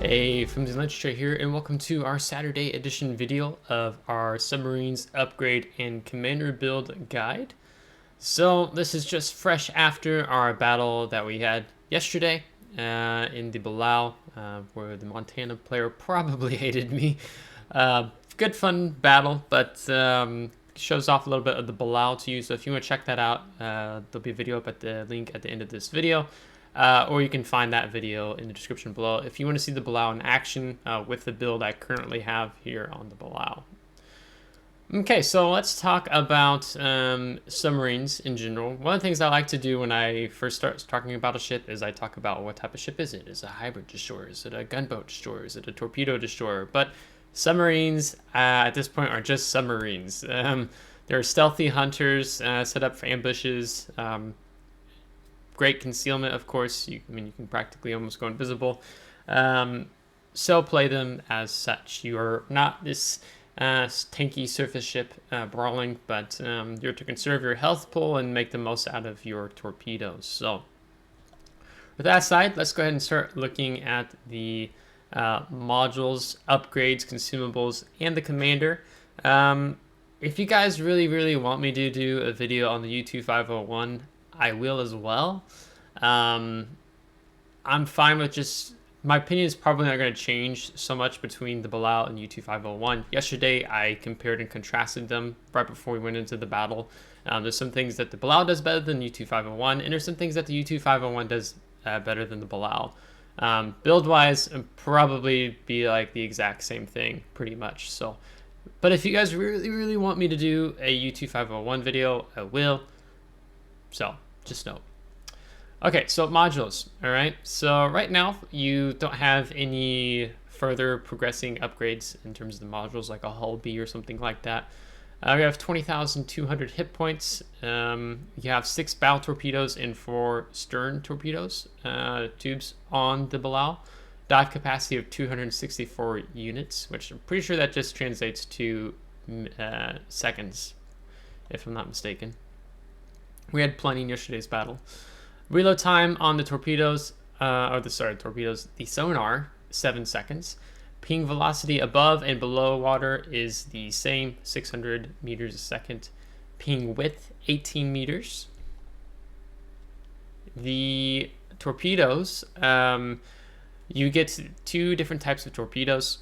Hey, FlimsyLunchTray here, and welcome to our Saturday edition video of our Submarines upgrade and commander build guide. So this is just fresh after our battle that we had yesterday in the Balao, where the Montana player probably hated me. Good fun battle, but shows off a little bit of the Balao to you. So if you want to check that out, there'll be a video up at the link at the end of this video. Or you can find that video in the description below if you want to see the Balao in action with the build I currently have here on the Balao. Okay, so let's talk about submarines in general. One of the things I like to do when I first start talking about a ship is I talk about what type of ship is it? Is it a hybrid destroyer? Is it a gunboat destroyer? Is it a torpedo destroyer? But submarines at this point are just submarines. They're stealthy hunters set up for ambushes. Great concealment, of course. You can practically almost go invisible. So play them as such. You are not this tanky surface ship brawling, but you're to conserve your health pool and make the most out of your torpedoes. So with that aside, let's go ahead and start looking at the modules, upgrades, consumables, and the commander. If you guys really want me to do a video on the U2501, I will as well. I'm fine with just, my opinion is probably not going to change so much between the Balao and U2501. Yesterday, I compared and contrasted them right before we went into the battle. There's some things that the Balao does better than U2501, and there's some things that the U2501 does better than the Balao. Build-wise, probably be like the exact same thing, pretty much. So, but if you guys really want me to do a U2501 video, I will. So just note. Okay, so modules. All right, so right now you don't have any further progressing upgrades in terms of the modules, like a hull B or something like that. We have 20,200 hit points. You have 6 bow torpedoes and 4 stern torpedoes tubes on the Balao. Dive capacity of 264 units, which I'm pretty sure that just translates to seconds, if I'm not mistaken. We had plenty in yesterday's battle. Reload time on the torpedoes, the sonar, 7 seconds. Ping velocity above and below water is the same, 600 meters a second. Ping width, 18 meters. The torpedoes, you get 2 different types of torpedoes.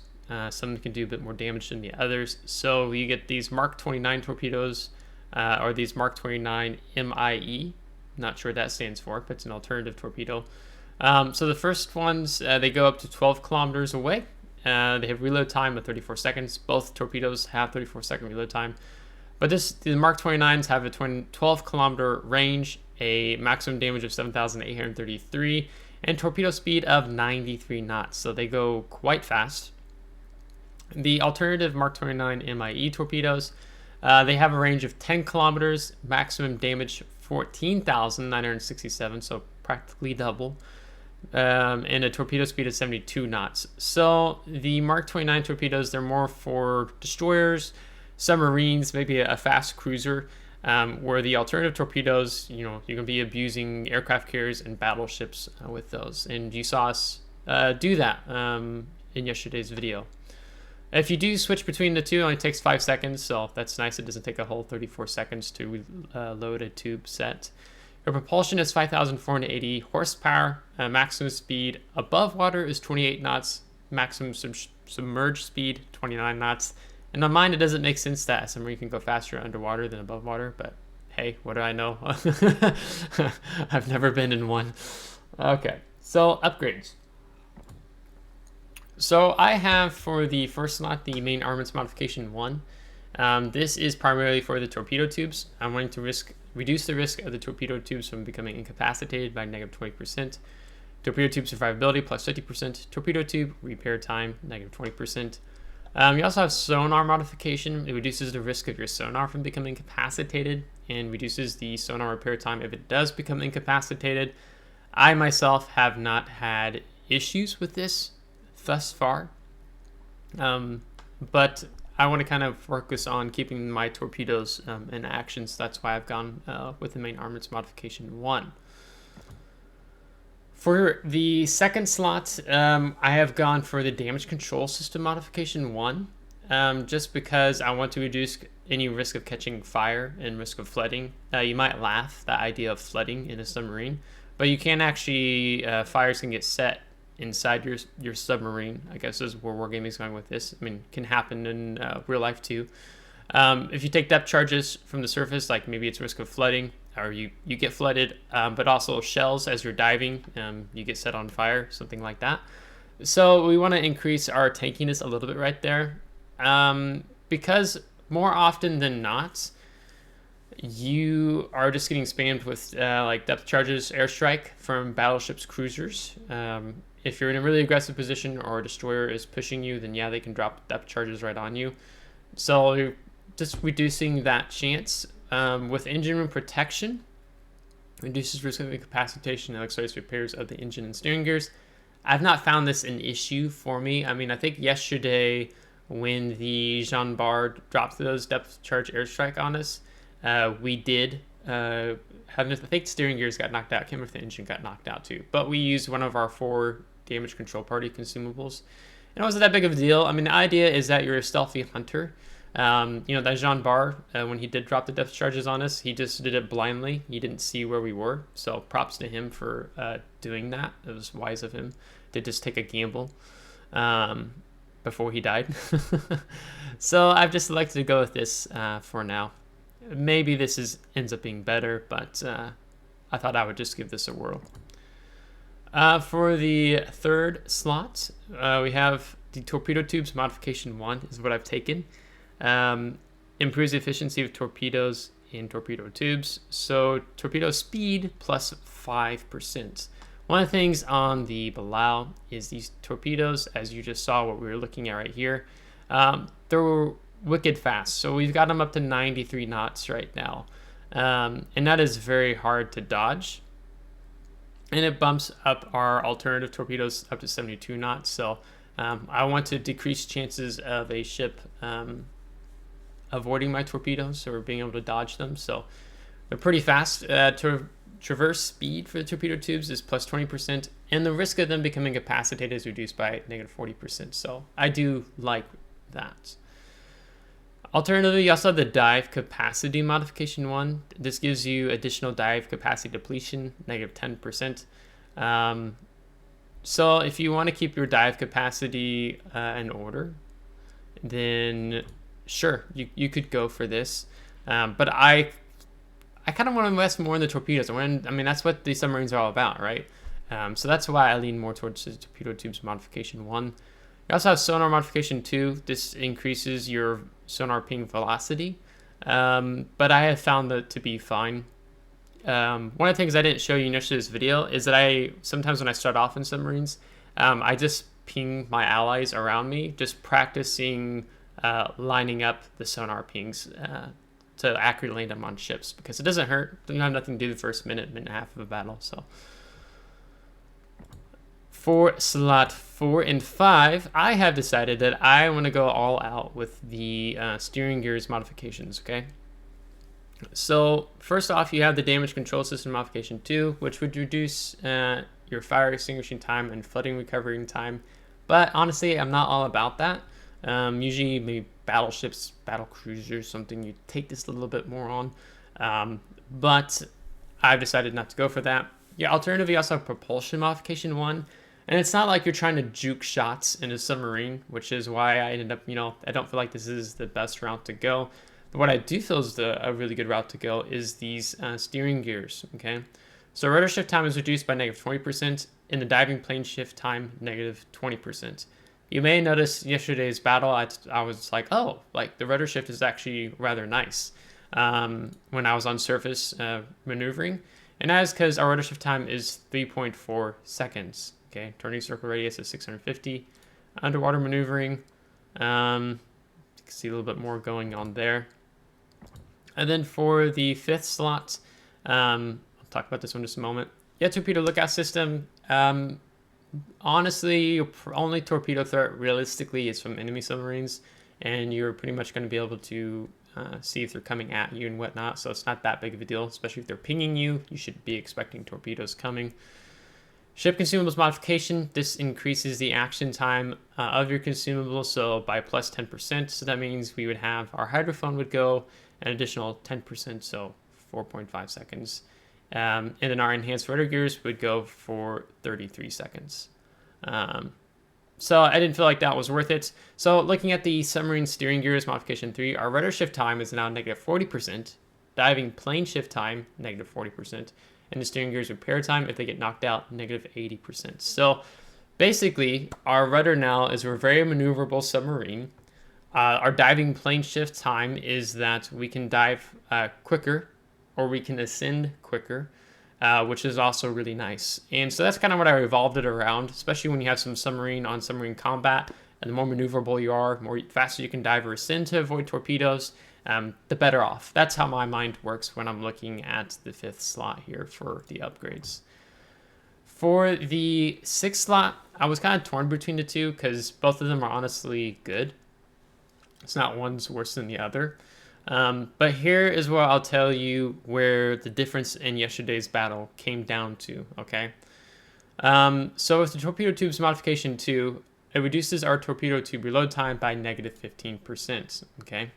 Some can do a bit more damage than the others. So you get these Mark 29 torpedoes, or these Mark 29 MIE. Not sure what that stands for, but it's an alternative torpedo. So the first ones, they go up to 12 kilometers away. They have reload time of 34 seconds. Both torpedoes have 34-second reload time. But the Mark 29s have a 12-kilometer range, a maximum damage of 7,833, and torpedo speed of 93 knots. So they go quite fast. The alternative Mark 29 MIE torpedoes, they have a range of 10 kilometers, maximum damage 14,967, so practically double, and a torpedo speed of 72 knots. So the Mark 29 torpedoes, they're more for destroyers, submarines, maybe a fast cruiser, where the alternative torpedoes, you're going to be abusing aircraft carriers and battleships with those. And you saw us do that in yesterday's video. If you do switch between the two, it only takes 5 seconds, so that's nice. It doesn't take a whole 34 seconds to load a tube set. Your propulsion is 5,480 horsepower. Maximum speed above water is 28 knots. Maximum submerged speed, 29 knots. And on mine, it doesn't make sense that a submarine can go faster underwater than above water, but hey, what do I know? I've never been in one. Okay, so upgrades. So I have for the first slot the main armaments modification 1. This is primarily for the torpedo tubes. I'm wanting to reduce the risk of the torpedo tubes from becoming incapacitated by negative 20%. Torpedo tube survivability plus 50%. Torpedo tube repair time negative 20%. You also have sonar modification. It reduces the risk of your sonar from becoming incapacitated and reduces the sonar repair time if it does become incapacitated. I myself have not had issues with this thus far, but I want to kind of focus on keeping my torpedoes in action, so that's why I've gone with the main armaments modification 1. For the second slot, I have gone for the damage control system modification 1, just because I want to reduce any risk of catching fire and risk of flooding. You might laugh, the idea of flooding in a submarine, but you can actually, fires can get set inside your submarine. I guess is where Wargaming is going with this. I mean, can happen in real life too. If you take depth charges from the surface, like maybe it's risk of flooding, or you get flooded, but also shells as you're diving, you get set on fire, something like that. So we want to increase our tankiness a little bit right there, because more often than not, you are just getting spammed with like depth charges airstrike from battleships, cruisers. If you're in a really aggressive position or a destroyer is pushing you, then yeah, they can drop depth charges right on you. So you're just reducing that chance. With engine room protection, reduces risk of incapacitation and accelerates repairs of the engine and steering gears. I've not found this an issue for me. I mean, I think yesterday when the Jean Bart dropped those depth charge airstrike on us, we did have, I think steering gears got knocked out. I can't remember if the engine got knocked out too. But we used one of our 4 damage control party consumables. And it wasn't that big of a deal. I mean, the idea is that you're a stealthy hunter. That Jean Bart, when he did drop the depth charges on us, he just did it blindly. He didn't see where we were. So props to him for doing that. It was wise of him to just take a gamble before he died. So I've just elected to go with this for now. Maybe this ends up being better, but I thought I would just give this a whirl. For the third slot, we have the torpedo tubes modification 1 is what I've taken. Improves the efficiency of torpedoes in torpedo tubes. So torpedo speed plus 5%. One of the things on the Balao is these torpedoes, as you just saw what we were looking at right here, they're wicked fast. So we've got them up to 93 knots right now. And that is very hard to dodge. And it bumps up our alternative torpedoes up to 72 knots. So I want to decrease chances of a ship avoiding my torpedoes or being able to dodge them. So they're pretty fast. Traverse speed for the torpedo tubes is plus 20%, and the risk of them becoming incapacitated is reduced by negative 40%. So I do like that. Alternatively, you also have the dive capacity modification 1. This gives you additional dive capacity depletion, negative 10%. So if you want to keep your dive capacity in order, then sure, you could go for this. But I kind of want to invest more in the torpedoes. I mean, that's what the submarines are all about, right? So that's why I lean more towards the torpedo tubes modification 1. You also have sonar modification 2. This increases your sonar ping velocity, but I have found that to be fine. One of the things I didn't show you in yesterday's video is that sometimes when I start off in submarines, I just ping my allies around me, just practicing lining up the sonar pings to accurately land them on ships, because it doesn't hurt. You have nothing to do the first minute and a half of a battle. So for slot 4 and 5, I have decided that I want to go all out with the steering gears modifications. Okay. So first off, you have the damage control system modification 2, which would reduce your fire extinguishing time and flooding recovering time. But honestly, I'm not all about that. Usually maybe battleships, battle cruisers, something you take this a little bit more on. But I've decided not to go for that. Yeah, alternatively, you also have propulsion modification 1. And it's not like you're trying to juke shots in a submarine, which is why I ended up, I don't feel like this is the best route to go. But what I do feel is a really good route to go is these steering gears, okay? So rudder shift time is reduced by negative 20%, and the diving plane shift time, negative 20%. You may notice yesterday's battle, I was like, oh, like the rudder shift is actually rather nice when I was on surface maneuvering. And that is because our rudder shift time is 3.4 seconds. Okay, turning circle radius is 650. Underwater maneuvering, you can see a little bit more going on there. And then for the 5th slot, I'll talk about this one in just a moment. Yeah, torpedo lookout system. Honestly, your only torpedo threat realistically is from enemy submarines, and you're pretty much going to be able to see if they're coming at you and whatnot. So it's not that big of a deal, especially if they're pinging you. You should be expecting torpedoes coming. Ship consumables modification, this increases the action time of your consumables, so by plus 10%. So that means we would have our hydrophone would go an additional 10%, so 4.5 seconds. And then our enhanced rudder gears would go for 33 seconds. So I didn't feel like that was worth it. So looking at the submarine steering gears modification 3, our rudder shift time is now negative 40%, diving plane shift time, negative 40%, and the steering gears repair time, if they get knocked out, negative 80%. So basically, our rudder now is a very maneuverable submarine. Our diving plane shift time is that we can dive quicker, or we can ascend quicker, which is also really nice. And so that's kind of what I revolved it around, especially when you have some submarine on submarine combat, and the more maneuverable you are, more faster you can dive or ascend to avoid torpedoes, the better off. That's how my mind works when I'm looking at the 5th slot here for the upgrades. For the 6th slot, I was kind of torn between the two because both of them are honestly good. It's not one's worse than the other. But here is where I'll tell you where the difference in yesterday's battle came down to, okay? So with the torpedo tubes modification 2, it reduces our torpedo tube reload time by negative 15%, okay?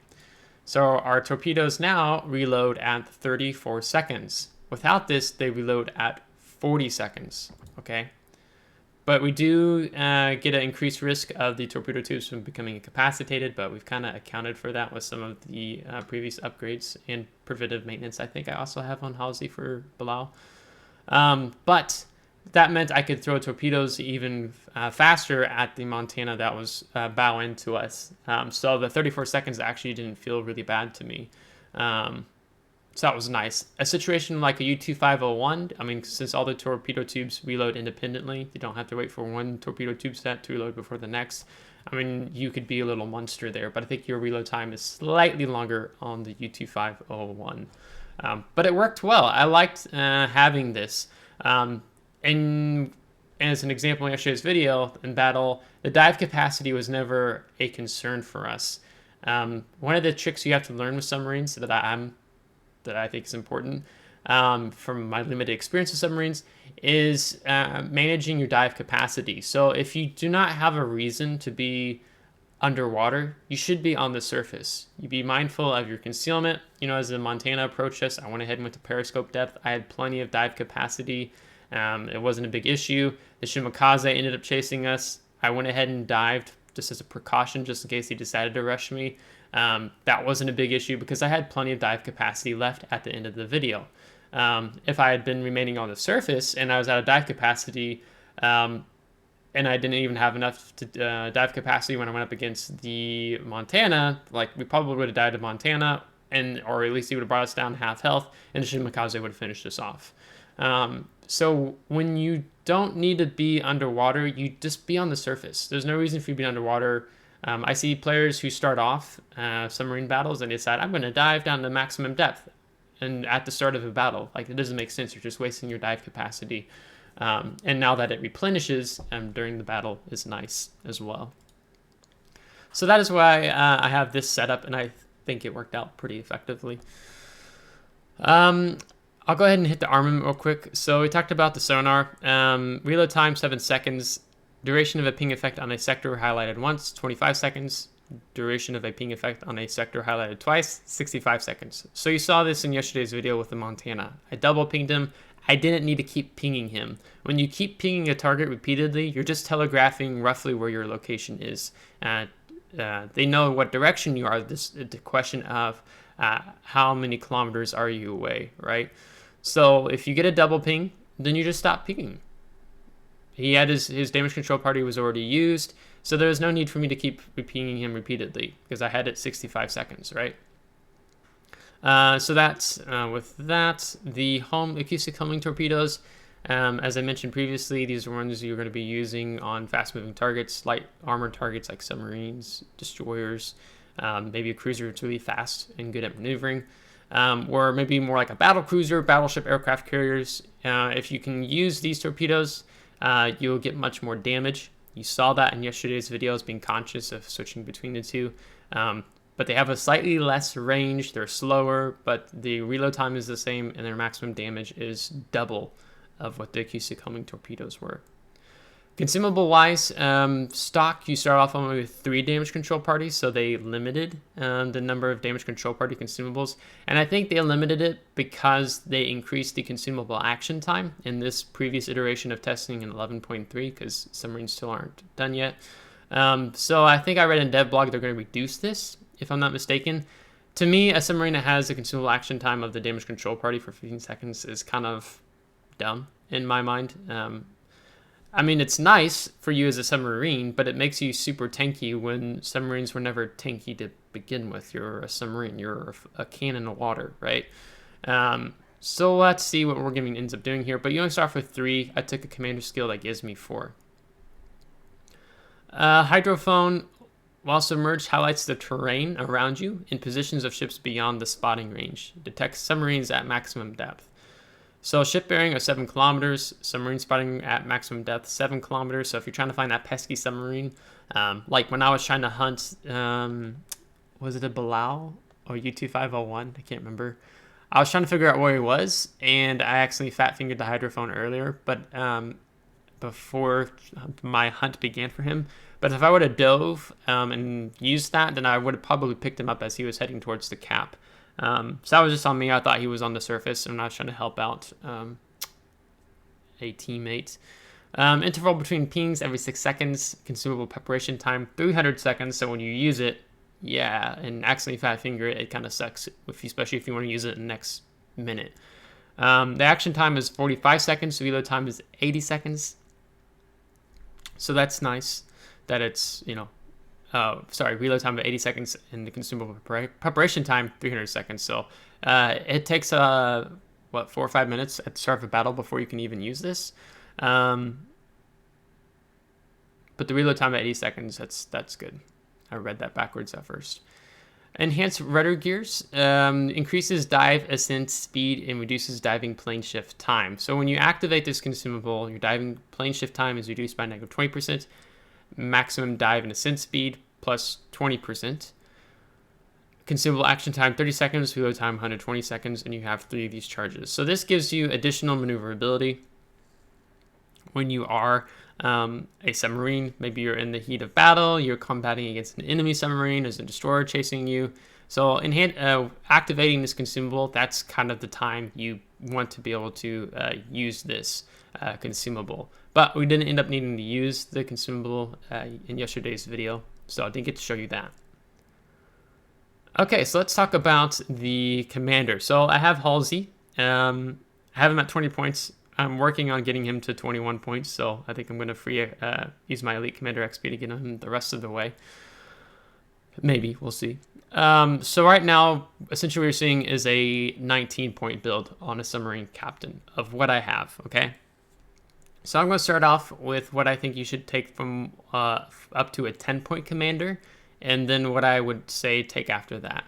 So our torpedoes now reload at 34 seconds. Without this, they reload at 40 seconds, okay? But we do get an increased risk of the torpedo tubes from becoming incapacitated, but we've kind of accounted for that with some of the previous upgrades and preventive maintenance I think I also have on Halsey for Balao. But that meant I could throw torpedoes even faster at the Montana that was bow into us. So the 34 seconds actually didn't feel really bad to me. So that was nice. A situation like a U-2501, I mean, since all the torpedo tubes reload independently, you don't have to wait for one torpedo tube set to reload before the next. I mean, you could be a little monster there, but I think your reload time is slightly longer on the U-2501. But it worked well. I liked having this. And as an example in yesterday's video, in battle, the dive capacity was never a concern for us. One of the tricks you have to learn with submarines that I think is important from my limited experience with submarines is managing your dive capacity. So if you do not have a reason to be underwater, you should be on the surface. You be mindful of your concealment. You know, as the Montana approached us, I went ahead and went to periscope depth. I had plenty of dive capacity. It wasn't a big issue. The Shimakaze ended up chasing us. I went ahead and dived just as a precaution, just in case he decided to rush me. That wasn't a big issue because I had plenty of dive capacity left at the end of the video. If I had been remaining on the surface and I was out of dive capacity, and I didn't even have enough to dive capacity when I went up against the Montana, like we probably would have died to Montana, or at least he would have brought us down half health, and the Shimakaze would have finished us off. So when you don't need to be underwater, you just be on the surface. There's no reason for you to be underwater. I see players who start off submarine battles and decide, I'm going to dive down to maximum depth and at the start of a battle. Like, it doesn't make sense. You're just wasting your dive capacity. And now that it replenishes during the battle is nice as well. So that is why I have this setup, and I think it worked out pretty effectively. I'll go ahead and hit the armament real quick. So we talked about the sonar. Reload time, 7 seconds. Duration of a ping effect on a sector highlighted once, 25 seconds. Duration of a ping effect on a sector highlighted twice, 65 seconds. So you saw this in yesterday's video with the Montana. I double pinged him. I didn't need to keep pinging him. When you keep pinging a target repeatedly, you're just telegraphing roughly where your location is. They know what direction you are. The question of how many kilometers are you away, right? So if you get a double ping, then you just stop pinging. He had his damage control party was already used, so there was no need for me to keep pinging him repeatedly because I had it 65 seconds, right? So that's with that. The acoustic homing torpedoes, as I mentioned previously, these are ones you're going to be using on fast-moving targets, light armored targets like submarines, destroyers, maybe a cruiser that's really fast and good at maneuvering, or maybe more like a battle cruiser, battleship, aircraft carriers. If you can use these torpedoes, you'll get much more damage. You saw that in yesterday's videos, being conscious of switching between the two. But they have a slightly less range. They're slower, but the reload time is the same, and their maximum damage is double of what the acoustic homing torpedoes were. Consumable wise, stock, you start off only with 3 damage control parties, so they limited the number of damage control party consumables. And I think they limited it because they increased the consumable action time in this previous iteration of testing in 11.3, because submarines still aren't done yet. So I think I read in dev blog they're going to reduce this, if I'm not mistaken. To me, a submarine that has the consumable action time of the damage control party for 15 seconds is kind of dumb in my mind. I mean, it's nice for you as a submarine, but it makes you super tanky when submarines were never tanky to begin with. You're a submarine. You're a cannon of water, right? So let's see what wargaming ends up doing here. But you only start off with 3. I took a commander skill that gives me 4. Hydrophone, while submerged, highlights the terrain around you in positions of ships beyond the spotting range. Detects submarines at maximum depth. So ship bearing of 7 kilometers, submarine spotting at maximum depth 7 kilometers. So if you're trying to find that pesky submarine, like when I was trying to hunt, was it a Balao or U-2501? I can't remember. I was trying to figure out where he was, and I accidentally fat fingered the hydrophone earlier, but before my hunt began for him. But if I would have dove and used that, then I would have probably picked him up as he was heading towards the cap. So that was just on me. I thought he was on the surface, and I was trying to help out a teammate. Interval between pings every 6 seconds. Consumable preparation time 300 seconds. So when you use it, yeah, and accidentally fat finger it, it kind of sucks, especially if you want to use it in the next minute. The action time is 45 seconds. So reload time is 80 seconds. So that's nice that it's, reload time of 80 seconds and the consumable preparation time 300 seconds. So it takes 4 or 5 minutes at the start of a battle before you can even use this. But the reload time at 80 seconds, that's good. I read that backwards at first. Enhanced rudder gears increases dive ascent speed and reduces diving plane shift time. So when you activate this consumable, your diving plane shift time is reduced by negative 20%. Maximum dive and ascent speed plus 20%. Consumable action time 30 seconds, reload time 120 seconds, and you have 3 of these charges. So this gives you additional maneuverability when you are a submarine. Maybe you're in the heat of battle, you're combating against an enemy submarine, there's a destroyer chasing you. So activating this consumable, that's kind of the time you want to be able to use this consumable. But we didn't end up needing to use the consumable in yesterday's video, so I didn't get to show you that. Okay, so let's talk about the commander. So I have Halsey. I have him at 20 points. I'm working on getting him to 21 points, so I think I'm going to use my Elite Commander XP to get him the rest of the way. Maybe, we'll see. So right now, essentially what you're seeing is a 19-point build on a submarine captain of what I have, okay? So I'm going to start off with what I think you should take from up to a 10-point commander, and then what I would say take after that.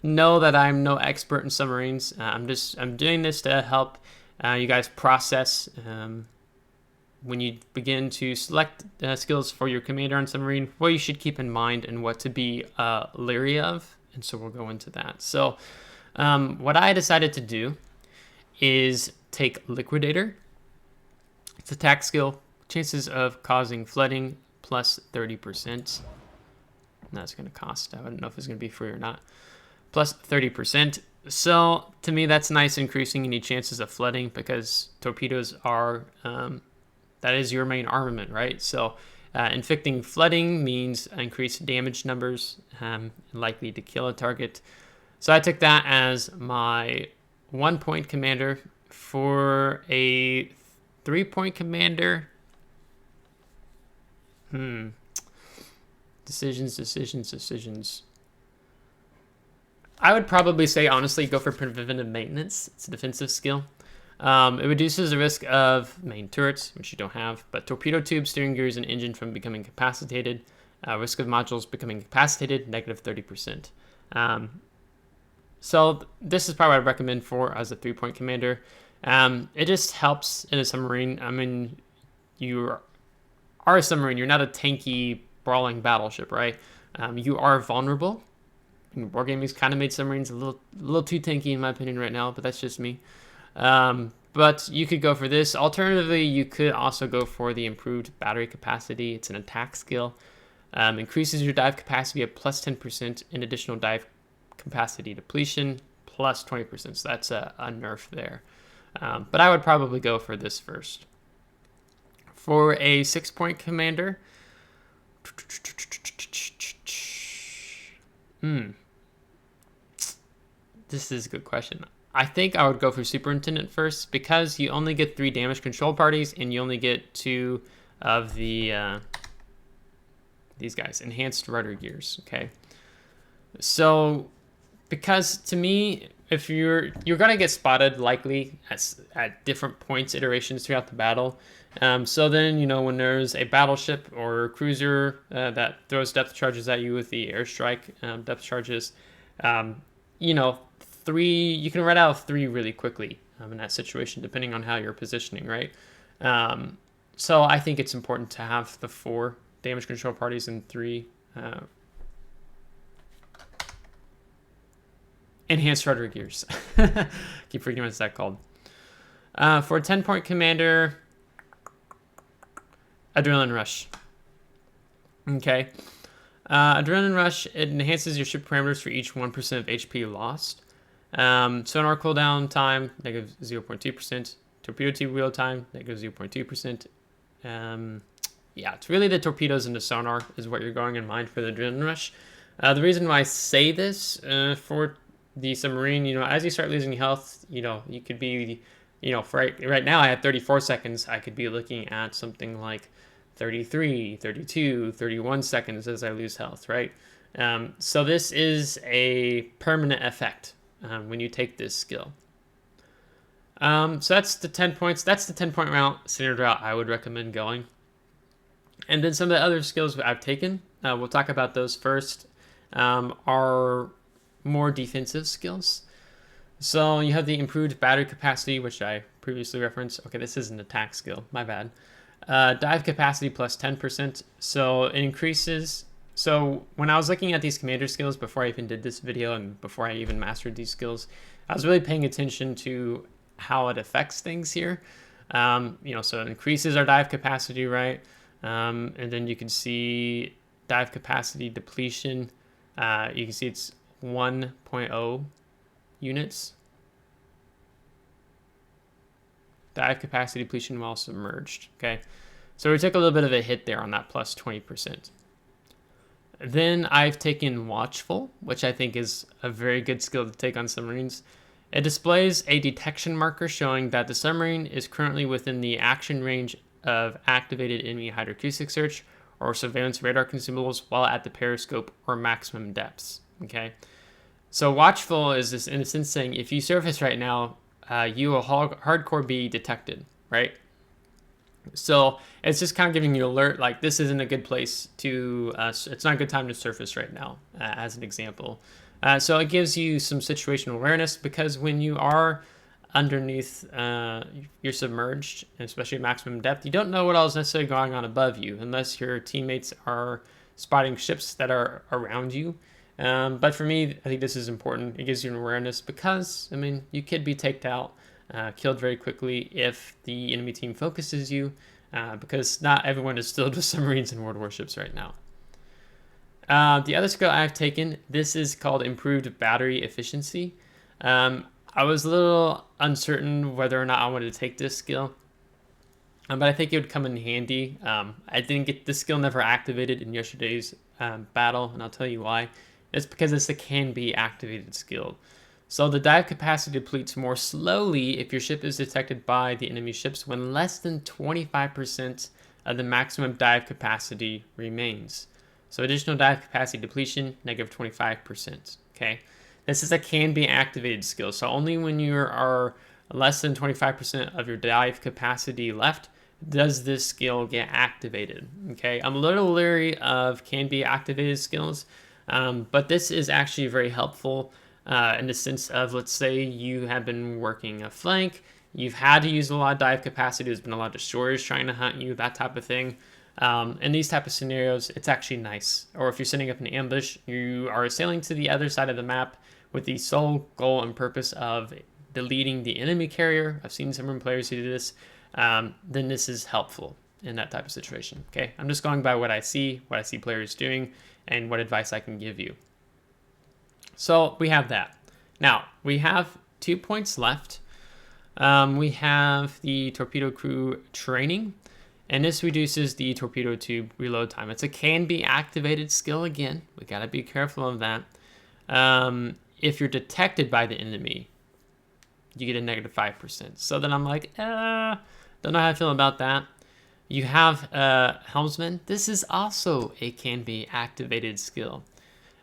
Know that I'm no expert in submarines. I'm doing this to help you guys process when you begin to select skills for your commander on submarine, what you should keep in mind and what to be leery of. And so we'll go into that. So what I decided to do is take Liquidator. It's a attack skill. Chances of causing flooding plus 30%. And that's going to cost. I don't know if it's going to be free or not. Plus 30%. So to me, that's nice, increasing any chances of flooding, because torpedoes are, that is your main armament, right? So inflicting flooding means increased damage numbers, likely to kill a target. So I took that as my 1-point commander. For a 3-point commander, decisions. I would probably say, honestly, go for preventive maintenance. It's a defensive skill. It reduces the risk of main turrets, which you don't have, but torpedo tubes, steering gears, and engine from becoming incapacitated. Risk of modules becoming incapacitated, negative 30%. So this is probably what I'd recommend for as a 3-point commander. It just helps in a submarine. I mean, you are a submarine. You're not a tanky, brawling battleship, right? You are vulnerable. Wargaming's kind of made submarines a little too tanky in my opinion right now, but that's just me. But But you could go for this. Alternatively, you could also go for the improved battery capacity. It's an attack skill. Increases your dive capacity at plus 10% and additional dive capacity depletion plus 20%. So that's a nerf there. But I would probably go for this first. For a 6-point commander, this is a good question. I think I would go for Superintendent first because you only get 3 damage control parties and you only get 2 of the these guys, enhanced rudder gears. Okay, so because to me, if you're gonna get spotted likely at different points, iterations throughout the battle. So then, you know, when there's a battleship or a cruiser that throws depth charges at you with the airstrike depth charges, you know, you can run out of 3 really quickly in that situation, depending on how you're positioning, right? So I think it's important to have the 4 damage control parties and 3 enhanced rudder gears. Keep forgetting what's that called. For a 10-point commander, Adrenaline Rush. Okay. Adrenaline Rush, it enhances your ship parameters for each 1% of HP lost. Sonar cooldown time, negative 0.2%. Torpedo tube wheel time, negative 0.2%. Yeah, it's really the torpedoes and the sonar is what you're going in mind for the Adrenaline Rush. The reason why I say this for the submarine, you know, as you start losing health, you know, you could be, you know, for right now I had 34 seconds. I could be looking at something like 33, 32, 31 seconds as I lose health, right? So this is a permanent effect when you take this skill. So that's the 10 points. That's the 10-point route, standard route I would recommend going. And then some of the other skills I've taken, we'll talk about those first, are more defensive skills. So you have the improved battery capacity, which I previously referenced. Okay, this is an attack skill, my bad. Dive capacity plus 10%. So it increases. So when I was looking at these commander skills before I even did this video and before I even mastered these skills, I was really paying attention to how it affects things here. You know, so it increases our dive capacity, right? And then you can see dive capacity depletion. You can see it's 1.0 units. Dive capacity depletion while submerged. Okay, so we took a little bit of a hit there on that plus 20%. Then I've taken Watchful, which I think is a very good skill to take on submarines. It displays a detection marker showing that the submarine is currently within the action range of activated enemy hydroacoustic search or surveillance radar consumables while at the periscope or maximum depths. Okay, so Watchful is this in a sense saying if you surface right now, you will hardcore be detected, right? So it's just kind of giving you an alert, like this isn't a good place to, it's not a good time to surface right now, as an example. So it gives you some situational awareness because when you are underneath, you're submerged, especially at maximum depth, you don't know what else is necessarily going on above you unless your teammates are spotting ships that are around you. But for me, I think this is important. It gives you an awareness because, I mean, you could be taken out, killed very quickly if the enemy team focuses you, because not everyone is filled with submarines and world warships right now. The other skill I've taken, this is called improved battery efficiency. I was a little uncertain whether or not I wanted to take this skill, but I think it would come in handy. I didn't get this skill never activated in yesterday's battle, and I'll tell you why. It's because it's a can-be activated skill. So the dive capacity depletes more slowly if your ship is detected by the enemy ships when less than 25% of the maximum dive capacity remains. So additional dive capacity depletion, negative 25%. Okay, this is a can-be activated skill. So only when you are less than 25% of your dive capacity left does this skill get activated. Okay, I'm a little leery of can-be activated skills, but this is actually very helpful in the sense of, let's say you have been working a flank, you've had to use a lot of dive capacity, there's been a lot of destroyers trying to hunt you, that type of thing. In these type of scenarios, it's actually nice. Or if you're setting up an ambush, you are sailing to the other side of the map with the sole goal and purpose of deleting the enemy carrier, I've seen some players who do this, then this is helpful in that type of situation. Okay, I'm just going by what I see players doing, and what advice I can give you. So we have that. Now we have 2 points left. We have the torpedo crew training, and this reduces the torpedo tube reload time. It's a can be activated skill again. We gotta be careful of that. If you're detected by the enemy, you get a -5%. So then I'm like, don't know how I feel about that. You have helmsman. This is also a can be activated skill.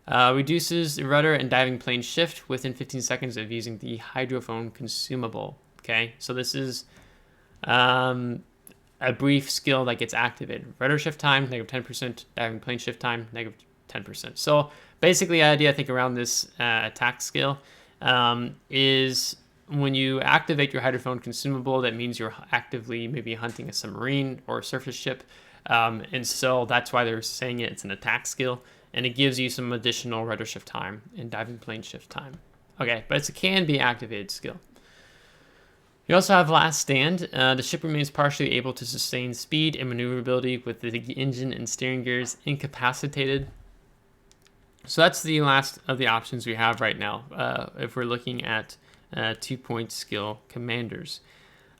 Reduces the rudder and diving plane shift within 15 seconds of using the hydrophone consumable. Okay, so this is a brief skill that gets activated. Rudder shift time, -10%. Diving plane shift time, -10%. So basically the idea I think around this attack skill is when you activate your hydrophone consumable, that means you're actively maybe hunting a submarine or a surface ship. And so that's why they're saying it's an attack skill. And it gives you some additional rudder shift time and diving plane shift time. Okay, but it can be activated skill. You also have last stand. The ship remains partially able to sustain speed and maneuverability with the engine and steering gears incapacitated. So that's the last of the options we have right now if we're looking at 2-point skill commanders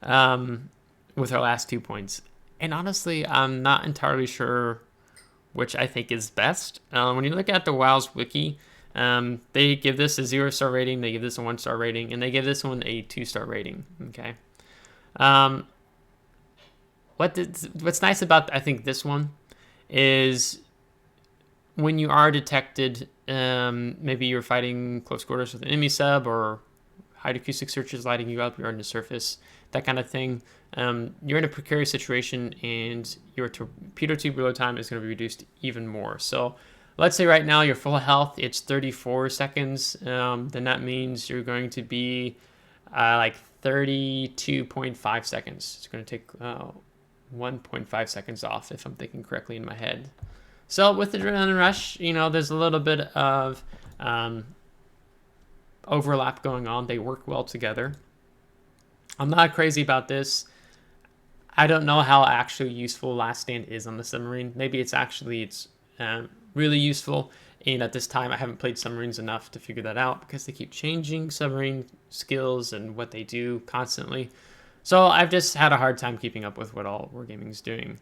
with our last 2 points. And honestly, I'm not entirely sure which I think is best. When you look at the WoW's wiki, they give this a 0-star rating, they give this a 1-star rating, and they give this one a 2-star rating. Okay. What's nice about I think this one is when you are detected, maybe you're fighting close quarters with an enemy sub, or hydroacoustic searches lighting you up, you're on the surface, that kind of thing. You're in a precarious situation, and your torpedo tube reload time is going to be reduced even more. So let's say right now you're full health, it's 34 seconds. Then that means you're going to be like 32.5 seconds. It's going to take 1.5 seconds off, if I'm thinking correctly in my head. So with the adrenaline rush, there's a little bit of overlap going on. They work well together. I'm not crazy about this. I don't know how actually useful last stand is on the submarine. Maybe it's really useful, and at this time I haven't played submarines enough to figure that out, because they keep changing submarine skills and what they do constantly. So I've just had a hard time keeping up with what all Wargaming is doing.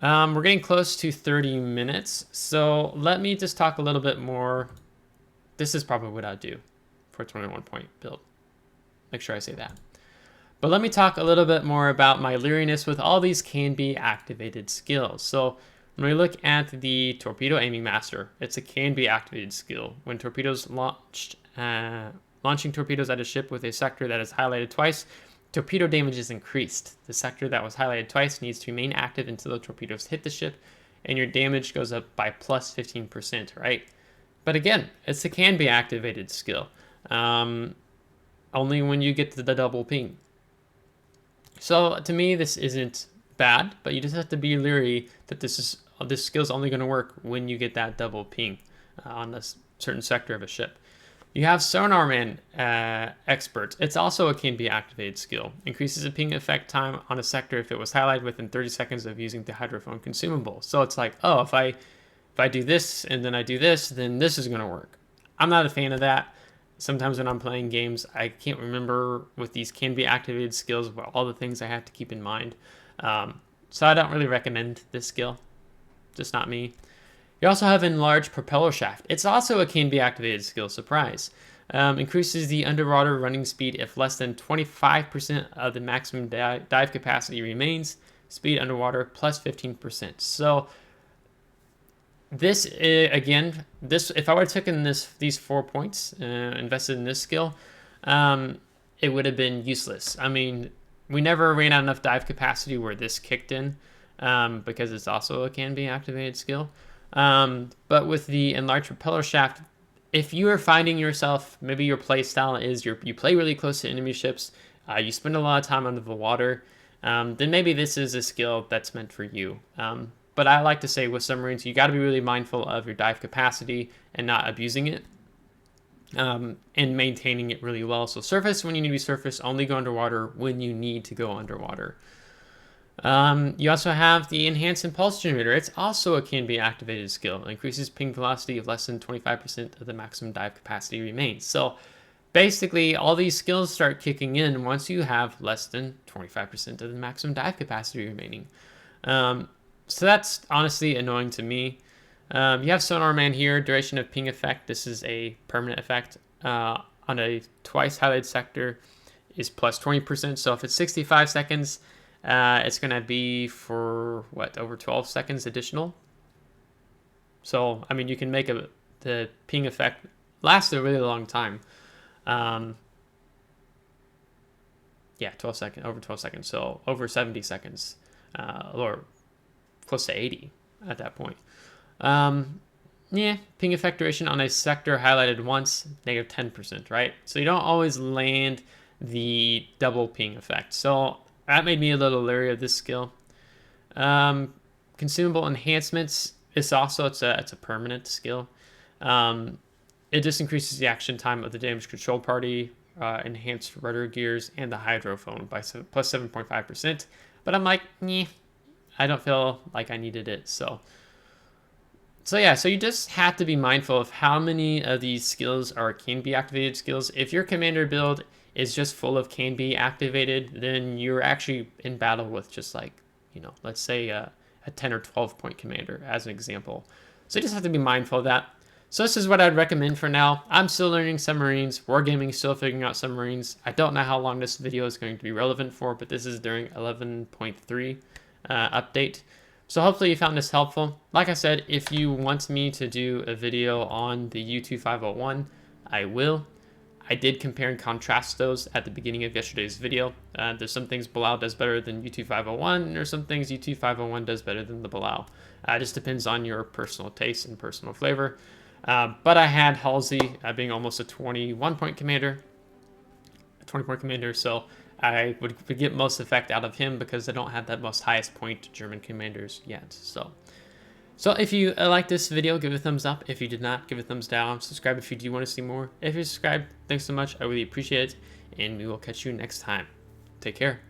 We're getting close to 30 minutes, so let me just talk a little bit more. This is probably what I'd do for a 21-point build. Make sure I say that. But let me talk a little bit more about my leeriness with all these can be activated skills. So when we look at the torpedo aiming master, it's a can be activated skill. When torpedoes launching torpedoes at a ship with a sector that is highlighted twice, torpedo damage is increased. The sector that was highlighted twice needs to remain active until the torpedoes hit the ship, and your damage goes up by plus 15%, right? But again, it's a can be activated skill. Only when you get to the double ping. So to me, this isn't bad, but you just have to be leery that this skill is only going to work when you get that double ping on a certain sector of a ship. You have Sonar Man Expert. It's also a can be activated skill. Increases the ping effect time on a sector if it was highlighted within 30 seconds of using the hydrophone consumable. So it's like, oh, if I do this and then I do this, then this is going to work. I'm not a fan of that. Sometimes when I'm playing games, I can't remember with these can be activated skills about all the things I have to keep in mind. So I don't really recommend this skill. Just not me. You also have Enlarged Propeller Shaft. It's also a can be activated skill, surprise. Increases the underwater running speed if less than 25% of the maximum dive capacity remains. Speed underwater plus 15%. So this again, if I would have taken these 4 points, invested in this skill, it would have been useless. I mean, we never ran out enough dive capacity where this kicked in, because it's also a can be activated skill. But with the Enlarged Propeller Shaft, if you are finding yourself, maybe your play style is you play really close to enemy ships, you spend a lot of time under the water, then maybe this is a skill that's meant for you. But I like to say with submarines, you got to be really mindful of your dive capacity and not abusing it. and maintaining it really well. So surface when you need to be surface, only go underwater when you need to go underwater. You also have the Enhanced Impulse Generator. It's also a can be activated skill. It increases ping velocity of less than 25% of the maximum dive capacity remains. So basically, all these skills start kicking in once you have less than 25% of the maximum dive capacity remaining. So that's honestly annoying to me. You have Sonar Man here, duration of ping effect. This is a permanent effect. On a twice highlighted sector is plus 20%. So if it's 65 seconds, it's going to be for what, over 12 seconds additional. So, I mean, you can make the ping effect last a really long time. Yeah, 12 seconds, over 12 seconds. So over 70 seconds, or close to 80 at that point. Yeah, ping effect duration on a sector highlighted once, negative 10%, right? So you don't always land the double ping effect. So that made me a little leery of this skill. Consumable enhancements. It's a permanent skill. It just increases the action time of the damage control party, enhanced rudder gears, and the hydrophone by plus 7.5%. But I'm like, I don't feel like I needed it. So yeah, so you just have to be mindful of how many of these skills are can be activated skills. If your commander build is just full of can be activated, then you're actually in battle with just like, let's say a 10 or 12 point commander as an example. So you just have to be mindful of that. So this is what I'd recommend for now. I'm still learning submarines. Wargaming is still figuring out submarines. I don't know how long this video is going to be relevant for, but this is during 11.3 update. So hopefully you found this helpful. Like I said, if you want me to do a video on the U2501, I will. I did compare and contrast those at the beginning of yesterday's video. There's some things Balao does better than U2501, and there's some things U2501 does better than the Balao. It just depends on your personal taste and personal flavor. But I had Halsey being almost a 21-point commander, so I would get most effect out of him because I don't have that most highest point German commanders yet. So if you like this video, give it a thumbs up. If you did not, give it a thumbs down. Subscribe if you do want to see more. If you're subscribed, thanks so much. I really appreciate it. And we will catch you next time. Take care.